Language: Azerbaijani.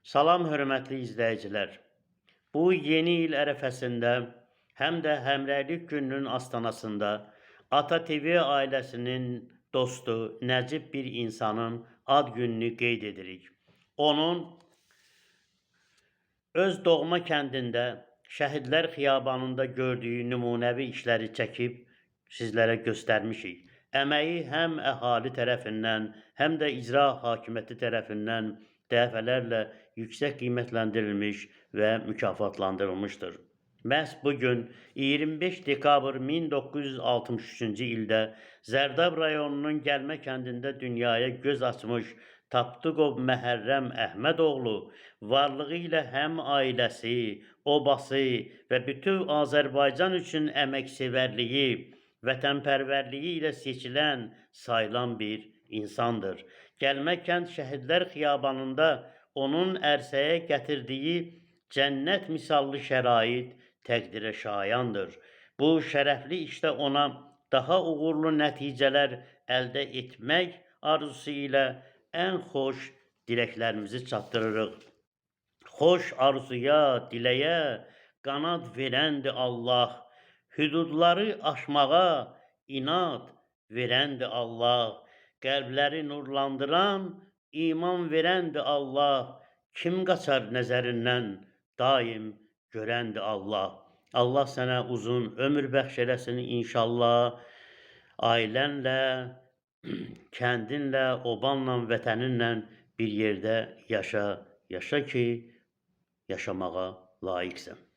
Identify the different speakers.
Speaker 1: Salam hörmətli izləyicilər. Bu yeni il ərəfəsində həm də Həmrəylik gününün astanasında Ata TV ailəsinin dostu, nəcib bir insanın ad gününü qeyd edirik. Onun öz doğma kəndində Şəhidlər Xiyabanında gördüyü nümunəvi işləri çəkib sizlərə göstərmişik. Əməyi həm əhali tərəfindən, həm də icra hakimiyyəti tərəfindən dəfələrlə yüksək qiymətləndirilmiş və mükafatlandırılmışdır. Məhz bugün 25 dekabr 1963-cü ildə Zərdab rayonunun Gəlmə kəndində dünyaya göz açmış Tapdıqov Məhərrəm Əhmədoğlu varlığı ilə həm ailəsi, obası və bütün Azərbaycan üçün əməksevərliyi, vətənpərvərliyi ilə seçilən, sayılan bir insandır. Gəlmə kənd Şəhidlər Xiyabanında onun ərsəyə gətirdiyi cənnət misallı şərait təqdirə şayandır. Bu şərəfli işdə ona daha uğurlu nəticələr əldə etmək arzusu ilə ən xoş diləklərimizi çatdırırıq. Xoş arzuya, diləyə qanad verəndir Allah, hüdudları aşmağa inad verəndir Allah, qəlbləri nurlandıran, iman verəndir Allah, kim qaçar nəzərindən, daim görəndir Allah. Allah sənə uzun ömür bəxş eləsin inşallah. Ailənlə, kəndinlə, obanla, vətəninlə bir yerdə yaşa ki, yaşamağa layiqsən.